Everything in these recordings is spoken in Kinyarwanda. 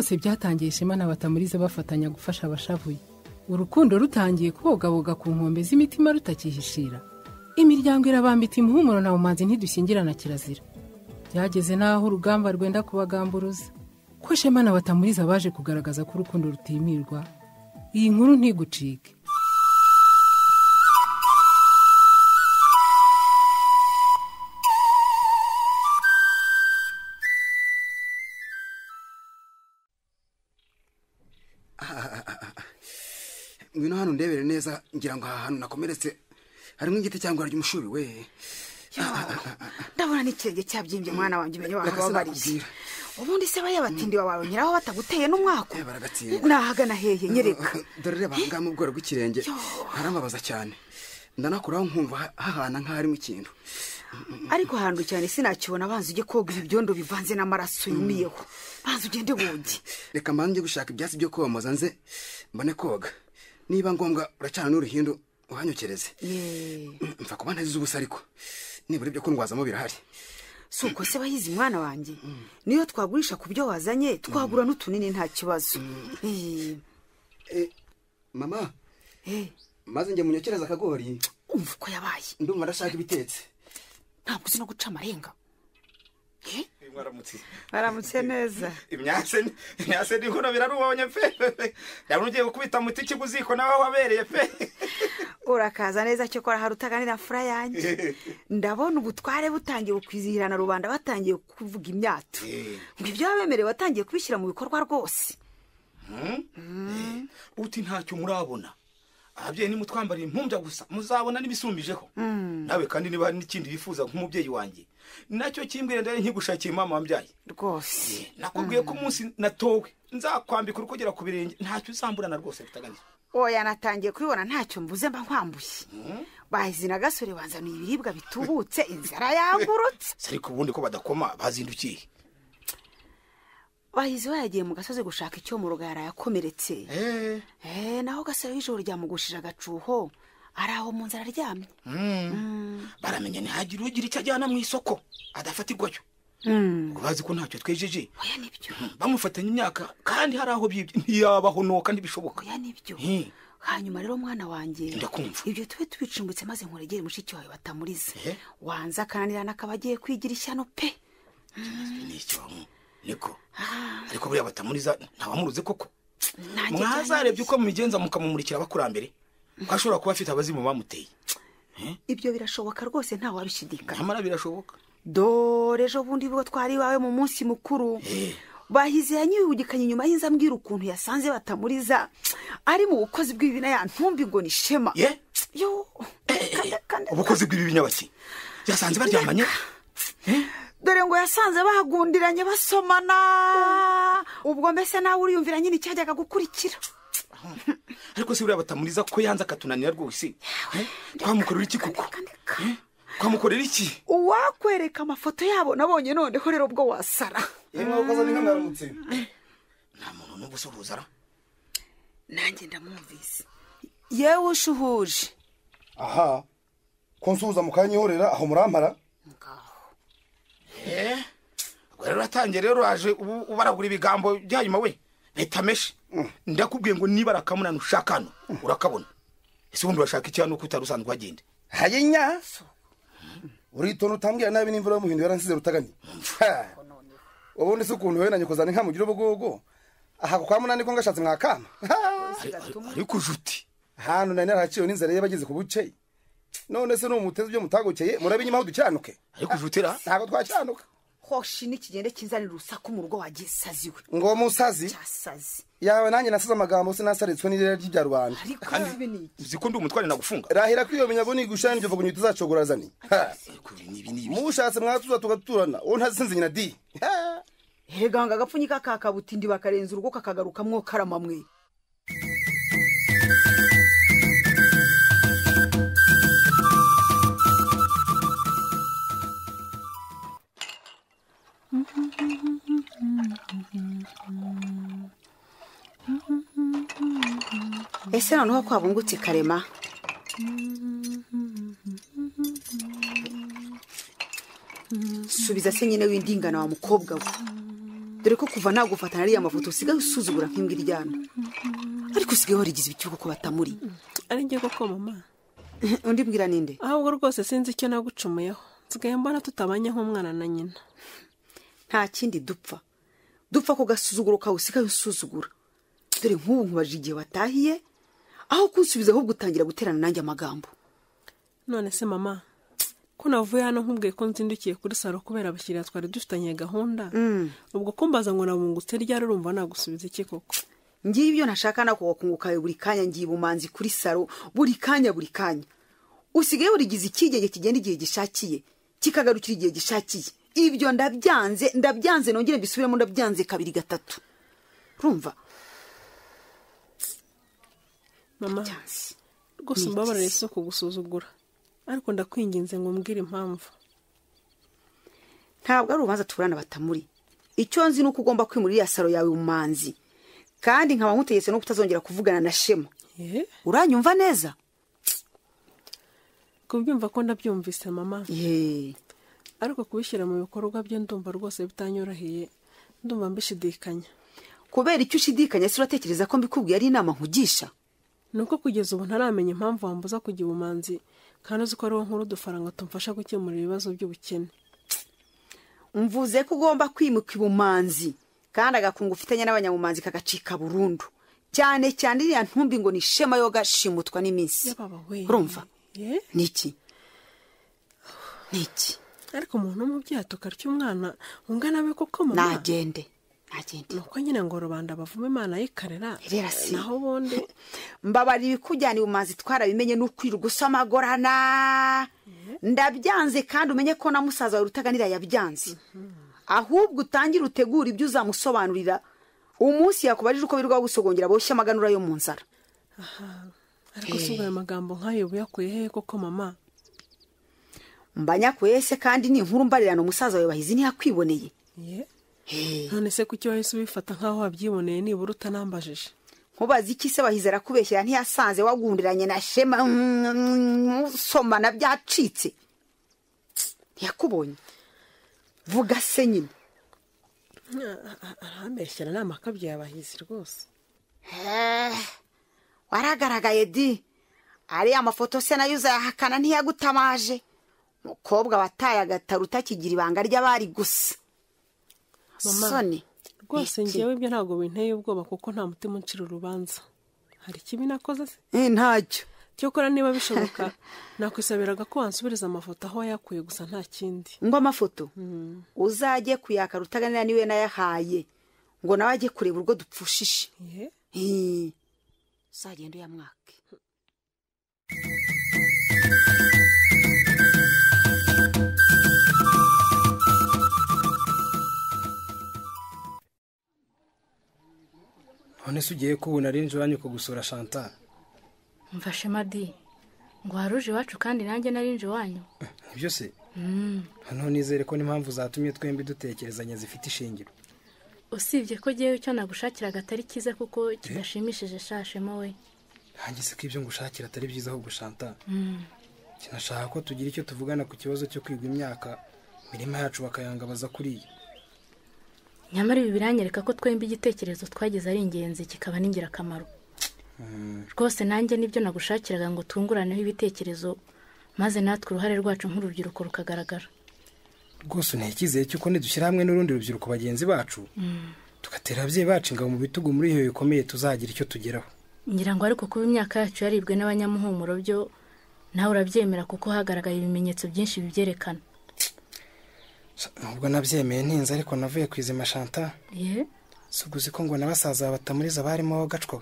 byose byatangiye Shema na Batamuriza bafatanya gufasha abashavuye. Urukundo rutangiye kubogaboga ku nkombe z'imitima rutakihishira. Imiryango irabambita imuhumuro na umanzi ntidushyingirana kirazira. Byageze naho urugamba rwenda kubagamburuza. Ko Shema na Batamuriza baje kugaragaza ko urukundo rutimirwa. Iyi nkuru ntigucike. Ngwino hano ndebere neza ngira ngo aha hantu nakomeretse harimo igiti cyangwa ry'umushubi we. Ndabona n'ikirenge cyabyimbye mwana wanjye umenye bakababariye. Ubundi se bayabatindi babaronyeraho bataguteye n'umwako. Nahagana hehe nyereka. Dore reba ngama ubworo bw'ikirenge. Harambabaza cyane. Ndanakuraho nkumva hahana nk'harimo ikintu. Ariko handu cyane sinakibona banze ujye koga ibyondo bivanze n'amaraso yumiyeho. Banze ugende bundi. Reka mbanje gushaka ibyatsi byo komoza nze mbone koga. Niba ngombwa uracana n'uruhindo uhanyokereze. Mfa kuba ntazize ubusa ariko nibura ibyo kundwazamo birahari. Suko se bayizi mwana wanjye. Niyo twagurisha ku byo wazanye twagura n'utunini nta kibazo. Mama. Maze nge munyokereza akagori. Umva ko yabaye. Ndumva ndashaka ibitetse. Ntabwo uzi no guca amarenga. Baramutse neza. Imyase ni kono birarubonye pe. Yabona ugiye gukubita muti kiguziko nawe wabereye pe. Urakaza neza cyo kora harutaganira fura yanjye. Ndabona ubutware butangiye bukwizihirana rubanda batangiye kuvuga imyato. Ngo ibyo babemereye batangiye kubishyira mu bikorwa rwose. Uti ntacyo murabona. Ababyeyi ni mutwambariye impumbya gusa muzabona n'ibisumbijeho. Nawe kandi niba n'ikindi bifuza nk'umubyeyi wanjye. Nacyo kimbwire ndari nkigushakiye mama wambyaye. Rwose. Nakubwiye ko umunsi natowe nzakwambika urukogera ku birenge ntacyo uzamburana rwose bitaganye. Oya natangiye kubibona ntacyo mbuze mba nkwambuye. Bahizi na gasore banzanuye ibiribwa bitubutse inzara yangurutse. Ariko ubundi ko badakoma bazindukiye. Bahizi yagiye mu gasozi gushaka icyo mu rugara yakomeretse. Naho gasore y'ijoro ryamugushije agacuho araho mu nzara aryamye. Baramenya ntihagira ugira icyo ajyana mu isoko adafatirwayo. Bazi ko ntacyo twejeje. Oya nibyo. Bamufatanya imyaka kandi hari aho bibye ntiyabaho no kandi bishoboka. Oya nibyo. Hanyuma rero mwana wanjye ibyo tube tubicumbitse maze nkuregere mushiki wawe Batamuriza. Wanza kananira nakabagiye kwigira ishyano pe. Nicyo niko. Ariko buriya Batamuriza ntawamuruze koko. Mwazarebye uko mumigenza mukamumurikira abakurambere. Kwashobora kuba afite abazimu bamuteye. Ibyo birashoboka rwose nta wabishidika. Nyamara birashoboka. Dore ejo bundi bwo twari wawe mu munsi mukuru. Bahize yanyihugikanye inyuma y'inza mbwira ukuntu yasanze Batamuriza ari mu bukozi bw'ibina yantumbi ngo ni Shema. Yo. Ubukozi bw'ibi nyabaki. Yasanze baryamanye. Dore ngo yasanze bahagundiranye basomana. Ubwo mbese nawe uriyumvira nyine cyajyaga gukurikira. Ariko si buriya Batamuriza ko yanze akatunanira rwose. Twamukorera iki kuko? Twamukorera iki? Uwakwereka amafoto yabo nabonye noneho rero ubwo wasara. Mwakoze ni nkamwaramutse. Nta muntu n'ubusuhuzara. Nanjye ndamwumvise. Yewe ushuhuje. Aha. Konsuza mukanyihorera aho murampara. Rero ratangiye rero aje ubaragura ibigambo byanyuma we. Betameshe. Ndakubwiye ngo niba rakamunana ushaka hano urakabona. Ese ubundi bashaka iki hano kutarusanzwe agende. Hayinya. Uritono utambwira nabi n'imvura y'umuhindo yaransize rutagani. Ubundi se ukuntu wenanye kozana nka mugira ubugogo. Aha kwa munani ko ngashatse mwakama. Ariko juti. Hano nari naraciye n'inzara y'abagize ku buce. None se n'umuteze byo mutagokeye murabinyima aho ducyanuke. Ariko jutira ntago twacyanuka. Hoshi n'ikigende kinzanira urusaku mu rugo wagisaziwe. Ngo musazi. Cyasazi. Yawe nanjye nasize amagambo sinasaritswe n'irera ry'ibya rubanda. Kandi uziko ndi umutware nagufunga. Rahira kwiyomenya ngo nigushana ibyo vuga tuzacogorazani. Mushatse mwatuza tugaturana. Wo ntazinze nyina di. Heganga gapfunyika kakabutindi bakarenza urugo kakagaruka mwo karamamwe. Ese noneho kwabungutse karema. Subiza se nyine w'indingana wa mukobwa we. dore ko kuva nagufatana ariya mafoto usigaye usuzugura nk'imbwa iryana ariko usigaye warigize ibiki kuko batamuri ari njye koko mama undi mbwira ninde ahubwo rwose sinzi icyo nagucumuyeho nsigaye mbona tutabanye nk'umwana na nyina nta kindi dupfa ko gasuzuguro kawe usigaye usuzugura dore nk'ubu nkubaje igihe watahiye aho kunsubiza ahubwo utangira guterana nanjye amagambo none se mama ko navuye hano nkubwiye ko nzindukiye kuri saro kubera abakiriya twari dufitanye gahunda ubwo kumbaza ngo nabungutse ryari urumva nagusubiza iki koko ngiye ibyo ntashaka nako kungukaye buri kanya ngiye bumanzi kuri saro buri kanya usigaye urigize ikigenge kigenda igihe gishakiye kikagarukira igihe gishakiye ibyo ndabyanze nongere mbisubiremo ndabyanze 2 3 urumva mama rwose mbabarire so kugusuzugura ariko ndakwinginze ngo mbwire impamvu ntabwo ari urubanza tuburana batamuri icyo nzi nuko ugomba kwimurira saro yawe umanzi kandi nkaba nkutegetse no kutazongera kuvugana na Shema uranyumva neza kubyumva ko ndabyumvise mama ariko kubishyira mu bikorwa byo ndumva rwose bitanyoroheye ndumva mbishidikanya kubera icyo ushidikanya se uratekereza ko mbikubwiye ari inama nkugisha nuko kugeza ubu ntaramenya impamvu wambuza kujya ubumanzi kandi uzi ko ari wo nkuru dufaranga tumfasha gukemura ibibazo by'ubukene mvuze ko ugomba kwimuka ibumanzi kandi agakungu ufitanye n'abanyamumanzi kagacika burundu cyane iriya ntumbi ngo ni Shema yo gashimutwa n'iminsi urumva niki ariko umuntu w'umubyeyi atukarya umwana ungana we koko mama nagende nuko nyine ngo rubanda bavume Imana yikarera naho ubundi mbabari ibikujyana ubumanzi twarabimenye n'ukwiruka usamagorana ndabyanze kandi umenye ko na musaza wawe Rutaganira yabyanze ahubwo utangira utegura ibyo uzamusobanurira umunsi yakubarije uko birirwa gusogongera boshya amaganura yo mu nzara ariko subaye amagambo nk'ayo buyakuye hehe koko mama mbanya kwese kandi ni inkuru mbarirano umusaza wawe bahizi ntiyakwiboneye none se kuki wahise ubifata nk'aho wabyiboneye nibura utanambajije nkubaza iki se bahize arakubeshyira ntiyasanze wagundiranye na Shema usomana byacitse ntiyakubonye vuga se nyine arambeshyira n'amakabyo yabahizi rwose waragaragaye di ariya mafoto se nayo uzayahakana ntiyagutamaje mukobwa wataye agataro utakigira ibanga ry'abari gusa mama rwose ngewe ibyo ntabwo binteye ubwoba kuko nta mutima uncira urubanza hari ikibi nakoze se ntacyo cyokora niba bishoboka nakwisabiraga ko wansubiriza amafoto aho yakuye gusa nta kindi ngo amafoto uzajye kuyaka Rutaganira niwe nayahaye ngo nawe ajye kureba urwo dupfushishe uzagenda uyamwake none se ugiye kubona ari inzu yanyu kugusura Chantal mfashe madi ngo haruje iwacu kandi nanjye nari nje wanyu ibyo se hano nizere ko n'impamvu zatumye twembi dutekerezanya zifite ishingiro usibye ko giye icyo nagushakiraga atari kiza kuko kidashimishije Shashema we hangi se ko ibyo ngushakira atari byiza ahubwo Chantal kinashaka ko tugira icyo tuvugana ku kibazo cyo kwiga imyaka mirima yacu bakayangabaza kuriya nyamara ibi biranyereka ko twembi igitekerezo twagize ari ingenzi kikaba n'ingirakamaro rwose nanjye nibyo nagushakiraga ngo tunguraneho ibitekerezo maze natwe uruhare rwacu nk'urubyiruko rukagaragara rwose ntekereza cyuko nidushyira hamwe n'urundi rubyiruko bagenzi bacu tugatera ababyeyi bacu ingabo mu bitugu muri iyo bikomeye tuzagira icyo tugeraho ngira ngo ariko kuba imyaka yacu yaribwe n'abanyamuhumuro byo nawe urabyemera kuko hagaragaye ibimenyetso byinshi bibyerekana nubwo nabyemeye ntinze ariko navuye ku izima Chantal si uguzi ko ngo n'abasaza batamuriza barimo gacwa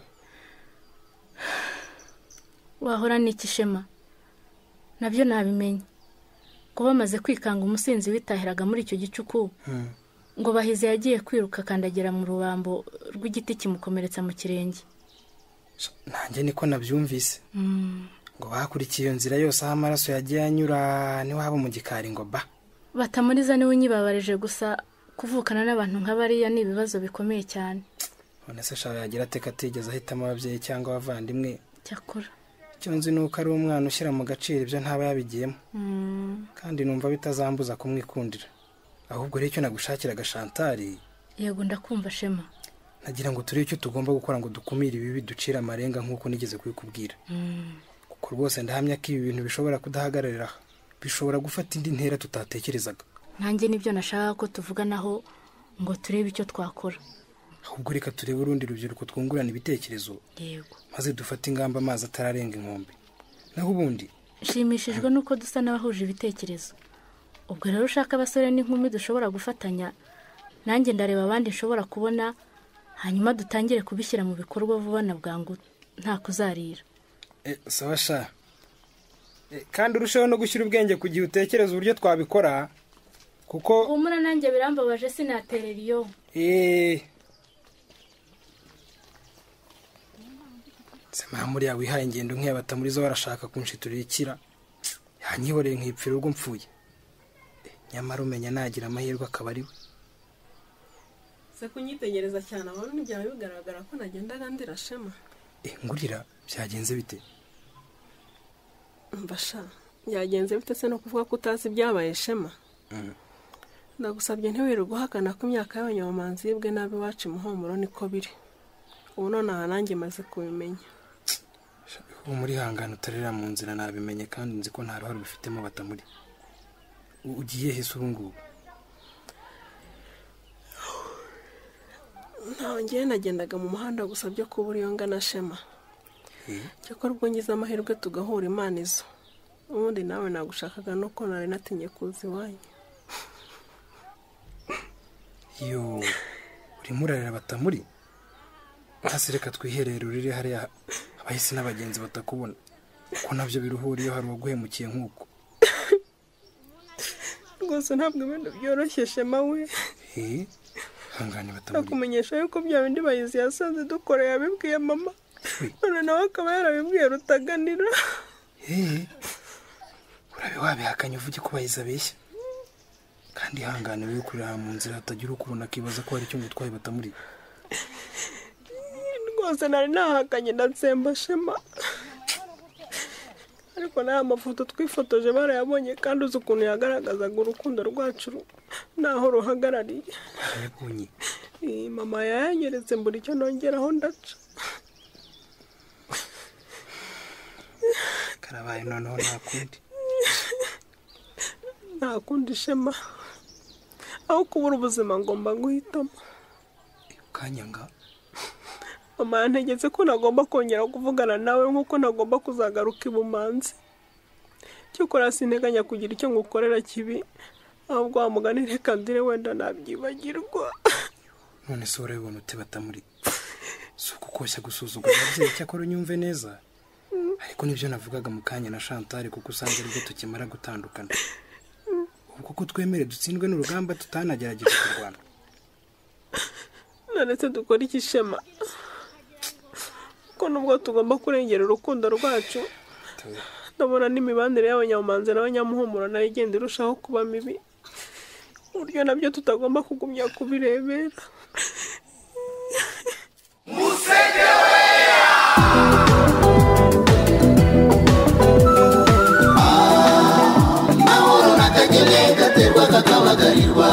wahora n'iki Shema nabyo nabimenye ko bamaze kwikanga umusinzi witahiraga muri icyo gicuku ngo bahize yagiye kwiruka kandagira mu rubambo rw'igiti kimukomeretsa mu kirenge nanjye niko nabyumvise ngo bakurikiye iyo nzira yose aho amaraso yagiye anyura niwaba mu gikari ngo ba batamuriza niwe unyibabarije gusa kuvukana n'abantu nk'abariya ni ibibazo bikomeye cyane none se shawe yagira ateka atigeze ahitamo ababyeyi cyangwa abavandimwe cyakora icyo nzi ni uko ari umwana ushyira mu gaciro ibyo ntaba yabigiyemo kandi numva bitazambuza kumwikundira ahubwo rero icyo nagushakiraga Chantal yego ndakumva Shema. nagira ngo turebe icyo tugomba gukora ngo dukumire ibibi ducira amarenga nk'uko nigeze kubikubwira. kuko rwose ndahamya ko ibi bintu bishobora kudahagararira, bishobora gufata indi ntera tutatekerezaga. nanjye nibyo nashaka ko tuvuganaho ngo turebe icyo twakora. ahubwo reka turebe urundi rubyiruko twungurana ibitekerezo, yego, maze dufate ingamba amazi atararenga inkombe. naho ubundi nshimishijwe nuko dusa n'abahuje ibitekerezo. ubwo rero ushaka abasore n'inkumi dushobora gufatanya, nanjye ndareba abandi nshobora kubona, hanyuma dutangire kubishyira mu bikorwa vuba na bwangu nta kuzarira. sawa sha, kandi urusheho no gushyira ubwenge ku gihe utekereza uburyo twabikora, kuko humura nanjye birambabaje sinaterera iyo. Semamuri wihaye ingendo nk'abatamurizo barashaka kunshiturira ikira, yanyihoreye nkipfira ubwo mpfuye. nyamara umenya nagira amahirwe akaba ari we. se kunyitegereza cyane aho ntibyaba bigaragara ko nagendaga ndira Shema. ngurira byagenze bite? mbasha byagenze bite se no kuvuga ko utazi ibyabaye Shema? ndagusabye ntiwire guhakana ko imyaka y'abanyamanzi yibwe nabi wacu muhumuro niko biri. ubu none aha nanjye maze kubimenya. ubu muri hangana utarera mu nzira nabimenye kandi nzi ko nta ruhare bifitemo batamuri. ugiye hese ubu ngubu? ntawe ngiye nagendaga mu muhanda gusa byo kubura iyo ngana Shema. cyakora ubwo ngize amahirwe tugahura Imana izo, ubundi nawe nagushakaga nuko nari natinye kuza iwanyu. yo urimo urarira batamuri? hasi reka twiherere urire hariya abahisi n'abagenzi batakubona, kuko nabyo biruhura iyo hari uwaguhemukiye nk'uko. rwose ntabwo ibintu byoroshye Shema we. hangane batamuri. ndakumenyesha yuko bya bindi Bahizi yasanze dukoreye yabibwiye mama, none nawe akaba yarabibwiye Rutaganira. urabe wabihakanye uvuge ko Bahizi abeshya, kandi hangane we kurira mu nzira hatagira ukubona akibaza ko hari icyo ngutwaye batamuri. rwose nari nahakanye ndatsemba Shema, ariko n'aya mafoto twifotoje barayabonye kandi uzi ukuntu yagaragazaga urukundo rwacu naho ruhagarariye. barayabonye? mama yayanyeretse mbura icyo nongeraho ndaca. karabaye noneho nta kundi Shema, aho kubura ubuzima ngomba guhitamo. ukanyanga? mama yantegetse ko nagomba kongera kuvugana nawe nk'uko nagomba kuzagaruka ibumanzi. cyokora sinteganya kugira icyo ngukorera kibi, ahubwo wamugani reka ndire wenda nabyibagirwa. none se urabibona ute batamuri? si ukukoshya gusuzugura ababyeyi, cyakora unyumve neza. ariko nibyo navugaga mu kanya na Chantal, kuko usanga aribwo tukimara gutandukana. ubu kuko twemere dutsindwe n'urugamba tutanagerageje kurwana. none se dukora iki Shema? ko nubwo tugomba kurengera urukundo rwacu, ndabona n'imibanire y'abanyamanzi n'abanyamuhumuro nayo igenda irushaho kuba mibi, uburyo nabyo tutagomba kugumya kubirebera. mahoro n'akagene gaterwa kakabagarirwa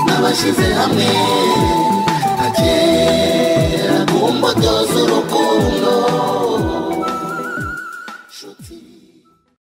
n'abashyize hamwe, akera ku mbuto z'urukundo.